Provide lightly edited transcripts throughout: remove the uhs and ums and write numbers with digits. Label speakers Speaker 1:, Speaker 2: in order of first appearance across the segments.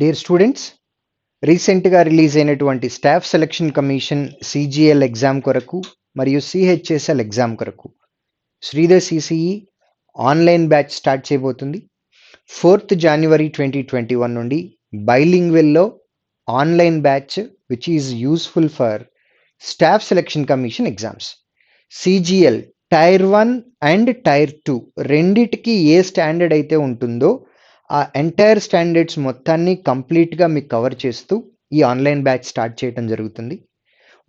Speaker 1: Dear students, రీసెంట్గా release అయినటువంటి staff selection commission CGL exam కొరకు మరియు సిహెచ్ఎస్ఎల్ ఎగ్జామ్ కొరకు Sridhar CCE online batch start చేయబోతుంది. 4th January 2021 నుండి బైలింగ్వెల్లో online batch which is useful for staff selection commission exams. CGL tier 1 and tier 2 రెండిటికి ఏ standard అయితే ఉంటుందో ఆ ఎంటైర్ స్టాండర్డ్స్ మొత్తాన్ని కంప్లీట్గా మీకు కవర్ చేస్తూ ఈ ఆన్లైన్ బ్యాచ్ స్టార్ట్ చేయడం జరుగుతుంది.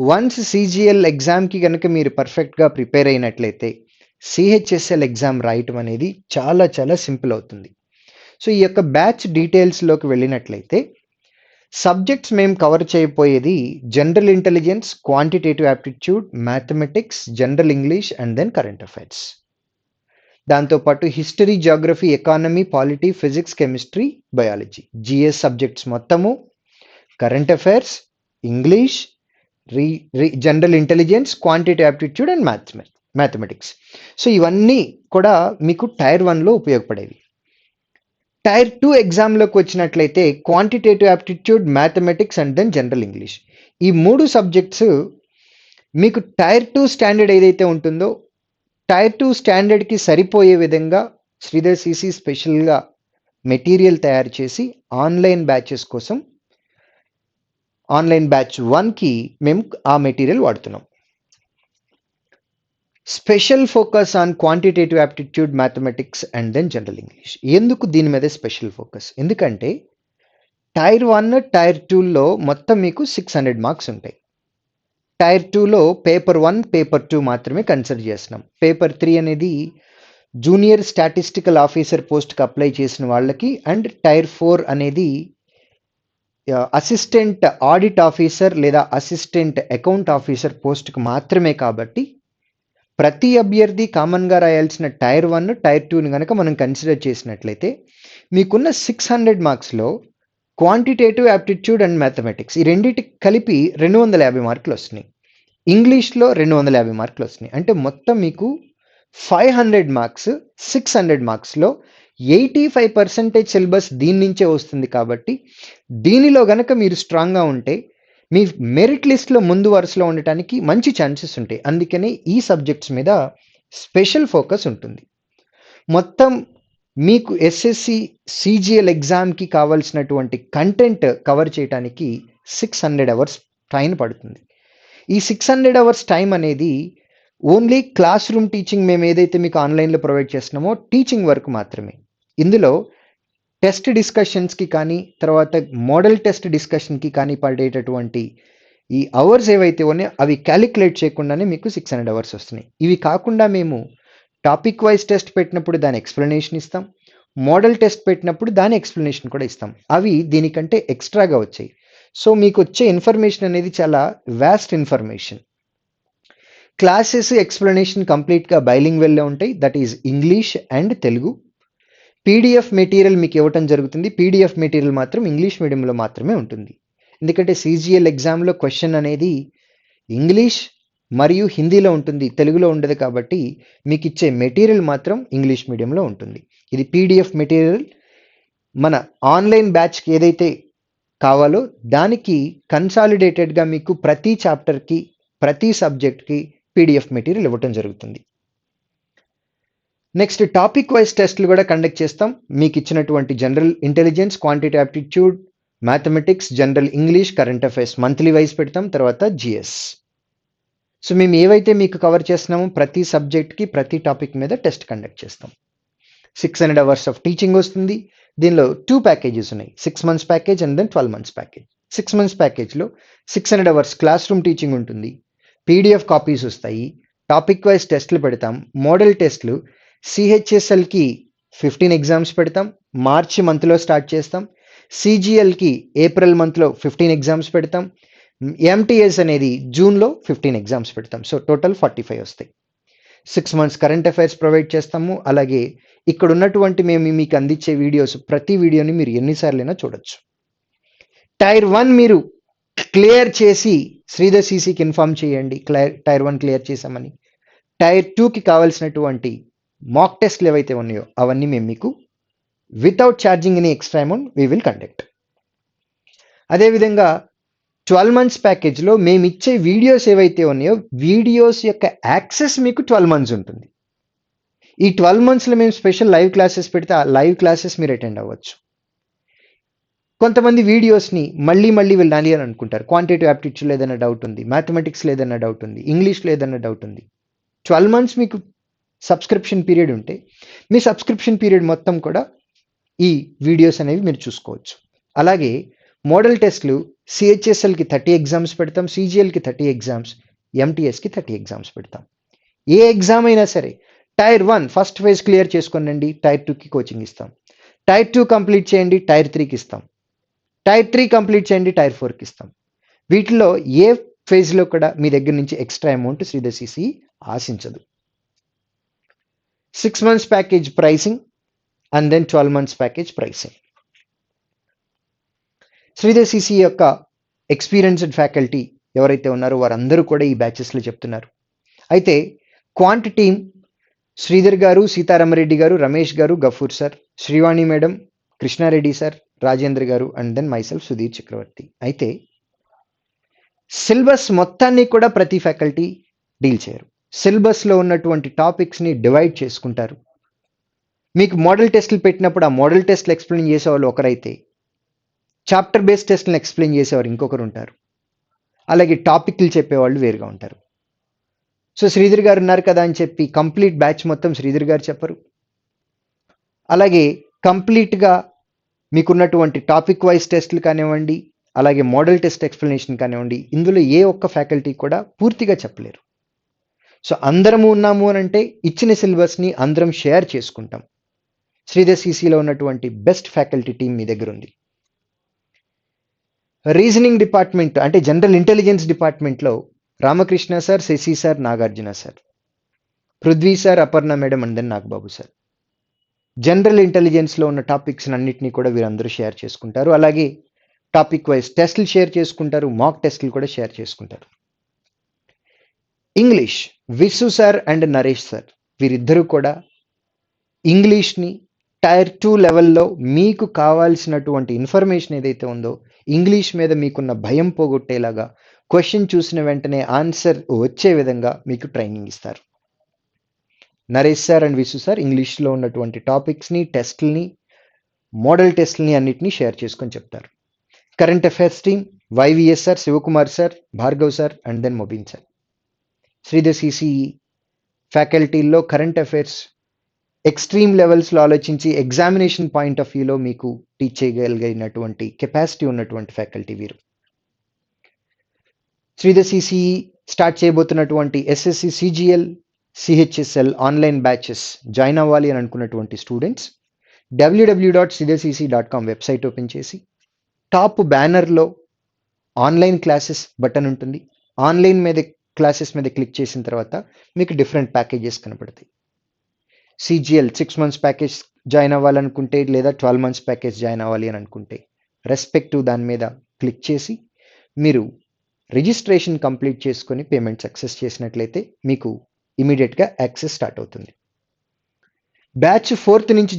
Speaker 1: వన్స్ సిజిఎల్ ఎగ్జామ్కి కనుక మీరు పర్ఫెక్ట్గా ప్రిపేర్ అయినట్లయితే సిహెచ్ఎస్ఎల్ ఎగ్జామ్ రాయటం అనేది చాలా చాలా సింపుల్ అవుతుంది. సో ఈ యొక్క బ్యాచ్ డీటెయిల్స్లోకి వెళ్ళినట్లయితే సబ్జెక్ట్స్ మేము కవర్ చేయబోయేది general intelligence, quantitative aptitude, mathematics, general English and then current affairs. దాంతోపాటు history, geography, economy, polity, physics, chemistry, biology, GS subjects మొత్తము, current affairs, English, general intelligence, quantitative aptitude and mathematics. So ఇవన్నీ కూడా మీకు tyre 1లో ఉపయోగపడేవి. Tyre 2 ఎగ్జామ్లోకి వచ్చినట్లయితే quantitative aptitude, mathematics and then general English, ఈ 3 subjects మీకు tyre 2 standard ఏదైతే ఉంటుందో టైర్ 2 స్టాండర్డ్కి సరిపోయే విధంగా శ్రీధర్ సిసి స్పెషల్గా మెటీరియల్ తయారు చేసి ఆన్లైన్ బ్యాచెస్ కోసం ఆన్లైన్ బ్యాచ్ 1కి మేము ఆ మెటీరియల్ వాడుతున్నాం. Special focus on quantitative aptitude, mathematics and then general English. ఎందుకు దీని మీద స్పెషల్ ఫోకస్? ఎందుకంటే టైర్ 1, టైర్ 2లో మొత్తం మీకు 600 మార్క్స్ ఉంటాయి. టైర్ 2లో పేపర్ 1, పేపర్ 2 మాత్రమే కన్సిడర్ చేస్తున్నాం. పేపర్ 3 అనేది జూనియర్ స్టాటిస్టికల్ ఆఫీసర్ పోస్ట్కి అప్లై చేసిన వాళ్ళకి, అండ్ టైర్ 4 అనేది అసిస్టెంట్ ఆడిట్ ఆఫీసర్ లేదా అసిస్టెంట్ అకౌంట్ ఆఫీసర్ పోస్ట్కి మాత్రమే. కాబట్టి ప్రతి అభ్యర్థి కామన్గా రాయాల్సిన టైర్ 1, టైర్ 2ని కనుక మనం కన్సిడర్ చేసినట్లయితే మీకున్న 600 మార్క్స్లో క్వాంటిటేటివ్ యాప్టిట్యూడ్ అండ్ మ్యాథమెటిక్స్ ఈ రెండింటికి కలిపి 250 మార్కులు వస్తున్నాయి. ఇంగ్లీష్లో 250 మార్కులు వస్తున్నాయి. అంటే మొత్తం మీకు 500 మార్క్స్ 600 మార్క్స్లో 85% సిలబస్ దీని నుంచే వస్తుంది. కాబట్టి దీనిలో గనక మీరు స్ట్రాంగ్గా ఉంటే మీ మెరిట్ లిస్ట్లో ముందు వరుసలో ఉండటానికి మంచి ఛాన్సెస్ ఉంటాయి. అందుకనే ఈ సబ్జెక్ట్స్ మీద స్పెషల్ ఫోకస్ ఉంటుంది. మొత్తం మీకు ఎస్ఎస్సి సిజిఎల్ ఎగ్జామ్కి కావాల్సినటువంటి కంటెంట్ కవర్ చేయడానికి 600 అవర్స్ టైం పడుతుంది. ఈ 600 అవర్స్ టైం అనేది ఓన్లీ క్లాస్ రూమ్ టీచింగ్ మేము ఏదైతే మీకు ఆన్లైన్లో ప్రొవైడ్ చేస్తున్నామో టీచింగ్ వరకు మాత్రమే. ఇందులో టెస్ట్ డిస్కషన్స్కి కానీ తర్వాత మోడల్ టెస్ట్ డిస్కషన్కి కానీ పడేటటువంటి ఈ అవర్స్ ఏవైతే ఉన్నాయో అవి క్యాలిక్యులేట్ చేయకుండానే మీకు 600 అవర్స్ వస్తున్నాయి. ఇవి కాకుండా మేము టాపిక్ వైజ్ టెస్ట్ పెట్టినప్పుడు దాని ఎక్స్ప్లెనేషన్ ఇస్తాం, మోడల్ టెస్ట్ పెట్టినప్పుడు దాని ఎక్స్ప్లెనేషన్ కూడా ఇస్తాం. అవి దీనికంటే ఎక్స్ట్రాగా వచ్చాయి. సో మీకు వచ్చే ఇన్ఫర్మేషన్ అనేది చాలా వాస్ట్ ఇన్ఫర్మేషన్. క్లాసెస్ ఎక్స్ప్లెనేషన్ కంప్లీట్గా బైలింగ్వెల్లో ఉంటాయి, that is English and Telugu. PDF material మీకు ఇవ్వటం జరుగుతుంది. పీడిఎఫ్ మెటీరియల్ మాత్రం ఇంగ్లీష్ మీడియంలో మాత్రమే ఉంటుంది. ఎందుకంటే సిజిఎల్ ఎగ్జామ్లో క్వశ్చన్ అనేది ఇంగ్లీష్ మరియు హిందీలో ఉంటుంది, తెలుగులో ఉండదు. కాబట్టి మీకు ఇచ్చే మెటీరియల్ మాత్రం ఇంగ్లీష్ మీడియంలో ఉంటుంది. ఇది పీడిఎఫ్ మెటీరియల్. మన ఆన్లైన్ బ్యాచ్కి ఏదైతే కావాలో దానికి కన్సాలిడేటెడ్గా మీకు ప్రతి చాప్టర్కి ప్రతి సబ్జెక్ట్కి పీడిఎఫ్ మెటీరియల్ ఇవ్వటం జరుగుతుంది. నెక్స్ట్ టాపిక్ వైజ్ టెస్ట్లు కూడా కండక్ట్ చేస్తాం. మీకు ఇచ్చినటువంటి general intelligence, quantity aptitude, mathematics, general English, current affairs monthly wise పెడతాం. తర్వాత జిఎస్. సో మేము ఏవైతే మీకు కవర్ చేస్తున్నామో ప్రతి సబ్జెక్ట్కి ప్రతి టాపిక్ మీద టెస్ట్ కండక్ట్ చేస్తాం. 600 అవర్స్ ఆఫ్ టీచింగ్ వస్తుంది. దీనిలో 2 ప్యాకేజెస్ ఉన్నాయి, 6 months package and then 12 months package. 6 months ప్యాకేజ్లో 600 అవర్స్ క్లాస్ రూమ్ టీచింగ్ ఉంటుంది, పీడిఎఫ్ కాపీస్ వస్తాయి, టాపిక్ వైజ్ టెస్ట్లు పెడతాం, మోడల్ టెస్ట్లు. సిహెచ్ఎస్ఎల్కి 15 ఎగ్జామ్స్ పెడతాం, మార్చి మంత్లో స్టార్ట్ చేస్తాం. సిజిఎల్కి ఏప్రిల్ మంత్లో 15 ఎగ్జామ్స్ పెడతాం. ఎంటీఎస్ అనేది జూన్లో 15 ఎగ్జామ్స్ పెడతాం. సో టోటల్ 45 వస్తాయి. 6 months కరెంట్ అఫైర్స్ ప్రొవైడ్ చేస్తాము. అలాగే ఇక్కడ ఉన్నటువంటి మేము మీకు అందించే వీడియోస్ ప్రతి వీడియోని మీరు ఎన్నిసార్లైనా చూడొచ్చు. టైర్ 1 మీరు క్లియర్ చేసి శ్రీధర్ సిసికి ఇన్ఫార్మ్ చేయండి టైర్ 1 క్లియర్ చేసామని. టైర్ 2కి కావాల్సినటువంటి మాక్ టెస్ట్లు ఏవైతే ఉన్నాయో అవన్నీ మేము మీకు without charging any extra amount we will conduct. అదేవిధంగా 12 మంత్స్ ప్యాకేజ్లో మేము ఇచ్చే వీడియోస్ ఏవైతే ఉన్నాయో వీడియోస్ యొక్క యాక్సెస్ మీకు 12 మంత్స్ ఉంటుంది. ఈ 12 మంత్స్లో మేము స్పెషల్ లైవ్ క్లాసెస్ పెడితే ఆ లైవ్ క్లాసెస్ మీరు అటెండ్ అవ్వచ్చు. కొంతమంది వీడియోస్ని మళ్ళీ మళ్ళీ వెళ్ళాలి అని అనుకుంటారు. క్వాంటిటివ్ యాప్టిట్యూడ్ ఏదైనా డౌట్ ఉంది, మ్యాథమెటిక్స్ ఏదైనా డౌట్ ఉంది, ఇంగ్లీష్లో ఏదైనా డౌట్ ఉంది. 12 మంత్స్ మీకు సబ్స్క్రిప్షన్ పీరియడ్ ఉంటే మీ సబ్స్క్రిప్షన్ పీరియడ్ మొత్తం కూడా ఈ వీడియోస్ అనేవి మీరు చూసుకోవచ్చు. అలాగే మోడల్ టెస్ట్లు సిహెచ్ఎస్ఎల్కి 30 ఎగ్జామ్స్ పెడతాం, సిజిఎల్కి 30 ఎగ్జామ్స్, ఎంటీఎస్కి 30 ఎగ్జామ్స్ పెడతాం. ఏ ఎగ్జామ్ అయినా సరే టైర్ 1 ఫస్ట్ ఫేజ్ క్లియర్ చేసుకోనండి, టైర్ 2కి కోచింగ్ ఇస్తాం. టైర్ 2 కంప్లీట్ చేయండి, టైర్ 3కి ఇస్తాం. టైర్ 3 కంప్లీట్ చేయండి, టైర్ 4కి ఇస్తాం. వీటిలో ఏ ఫేజ్లో కూడా మీ దగ్గర నుంచి ఎక్స్ట్రా అమౌంట్ శ్రీధర్ సిసి ఆశించదు. 6 months package pricing and then 12 months package pricing. Sridhar CC యొక్క ఎక్స్పీరియన్స్డ్ ఫ్యాకల్టీ ఎవరైతే ఉన్నారో వారందరూ కూడా ఈ బ్యాచెస్లో చెప్తున్నారు. అయితే క్వాంట్ టీమ్ శ్రీధర్ గారు, Sitarama Reddy garu, Ramesh garu, Gafoor sir, Srivani madam, Krishna Reddy sir, Rajendra garu and then myself Sudheer Chakravarthi. అయితే సిలబస్ మొత్తాన్ని కూడా ప్రతి ఫ్యాకల్టీ డీల్ చేయరు. సిలబస్లో ఉన్నటువంటి టాపిక్స్ని డివైడ్ చేసుకుంటారు. మీకు మోడల్ టెస్టులు పెట్టినప్పుడు ఆ మోడల్ టెస్ట్లు ఎక్స్ప్లెయిన్ చేసేవాళ్ళు ఒకరైతే చాప్టర్ బేస్డ్ టెస్ట్లను ఎక్స్ప్లెయిన్ చేసేవారు ఇంకొకరు ఉంటారు. అలాగే టాపిక్లు చెప్పేవాళ్ళు వేరుగా ఉంటారు. సో శ్రీధర్ గారు ఉన్నారు కదా అని చెప్పి కంప్లీట్ బ్యాచ్ మొత్తం శ్రీధర్ గారు చెప్పరు. అలాగే కంప్లీట్గా మీకున్నటువంటి టాపిక్ వైజ్ టెస్ట్లు కానివ్వండి, అలాగే మోడల్ టెస్ట్ ఎక్స్ప్లెనేషన్ కానివ్వండి, ఇందులో ఏ ఒక్క ఫ్యాకల్టీ కూడా పూర్తిగా చెప్పలేరు. సో అందరము ఉన్నాము అని అంటే ఇచ్చిన సిలబస్ని అందరం షేర్ చేసుకుంటాం. శ్రీధర్ సిసిలో ఉన్నటువంటి బెస్ట్ ఫ్యాకల్టీ టీం మీ దగ్గర ఉంది. రీజనింగ్ డిపార్ట్మెంట్ అంటే జనరల్ ఇంటెలిజెన్స్ డిపార్ట్మెంట్లో Ramakrishna sir, Shashi sir, Nagarjuna sir, Prithvi sir, Aparna madam and then Nagababu sir. General ఇంటెలిజెన్స్లో ఉన్న టాపిక్స్ అన్నింటినీ కూడా వీరందరూ షేర్ చేసుకుంటారు. అలాగే టాపిక్ వైజ్ టెస్ట్లు షేర్ చేసుకుంటారు, మాక్ టెస్ట్లు కూడా షేర్ చేసుకుంటారు. English Visu sir and Naresh sir వీరిద్దరూ కూడా ఇంగ్లీష్ని టైర్ 2 లెవెల్లో మీకు కావాల్సినటువంటి ఇన్ఫర్మేషన్ ఏదైతే ఉందో ఇంగ్లీష్ మీద మీకున్న భయం పోగొట్టేలాగా క్వశ్చన్ చూసిన వెంటనే ఆన్సర్ వచ్చే విధంగా మీకు ట్రైనింగ్ ఇస్తారు. Naresh sir and Visu sir ఇంగ్లీష్లో ఉన్నటువంటి టాపిక్స్ని, టెస్ట్లని, మోడల్ టెస్ట్లని అన్నిటినీ షేర్ చేసుకొని చెప్తారు. Current affairs team YVS sir, Sivakumar sir, Bhargav sir and then Mobin sir. Sridhar CC ఫ్యాకల్టీల్లో కరెంట్ అఫైర్స్ ఎక్స్ట్రీమ్ లెవెల్స్లో ఆలోచించి ఎగ్జామినేషన్ పాయింట్ ఆఫ్ వ్యూలో మీకు టీచ్ చేయగలిగినటువంటి కెపాసిటీ ఉన్నటువంటి ఫ్యాకల్టీ వీరు. శ్రీధర్ సిసి స్టార్ట్ చేయబోతున్నటువంటి SSC, CGL, CHSL online batches join అవ్వాలి అని అనుకున్నటువంటి స్టూడెంట్స్ www.sridharcc.com వెబ్సైట్ ఓపెన్ చేసి టాప్ బ్యానర్లో ఆన్లైన్ క్లాసెస్ బటన్ ఉంటుంది. ఆన్లైన్ మీద క్లాసెస్ మీద క్లిక్ చేసిన తర్వాత మీకు డిఫరెంట్ ప్యాకేజెస్ కనపడతాయి. సిజిఎల్ 6 మంత్స్ ప్యాకేజ్ జాయిన్ అవ్వాలనుకుంటే లేదా 12 మంత్స్ ప్యాకేజ్ జాయిన్ అవ్వాలి అని అనుకుంటే రెస్పెక్టివ్ దాని మీద క్లిక్ చేసి మీరు రిజిస్ట్రేషన్ కంప్లీట్ చేసుకొని పేమెంట్ సక్సెస్ చేసినట్లయితే మీకు ఇమీడియట్గా యాక్సెస్ స్టార్ట్ అవుతుంది. బ్యాచ్ 4th నుంచి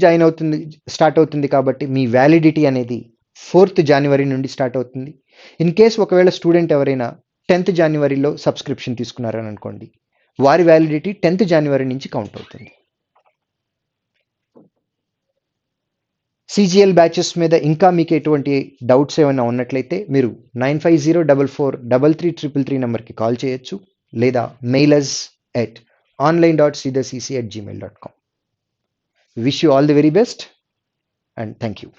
Speaker 1: స్టార్ట్ అవుతుంది కాబట్టి మీ వ్యాలిడిటీ అనేది 4th జనవరి నుండి స్టార్ట్ అవుతుంది. ఇన్ కేస్ ఒకవేళ స్టూడెంట్ ఎవరైనా 10th జనవరిలో సబ్స్క్రిప్షన్ తీసుకున్నారని అనుకోండి, వారి వ్యాలిడిటీ 10th జనవరి నుంచి కౌంట్ అవుతుంది. సిజిఎల్ బ్యాచెస్ మీద ఇంకా మీకు ఎటువంటి డౌట్స్ ఏమైనా ఉన్నట్లయితే మీరు 9504433333 నెంబర్కి కాల్ చేయొచ్చు లేదా mail us at online.sridharcc@gmail.com. Wish you all the very best and thank you.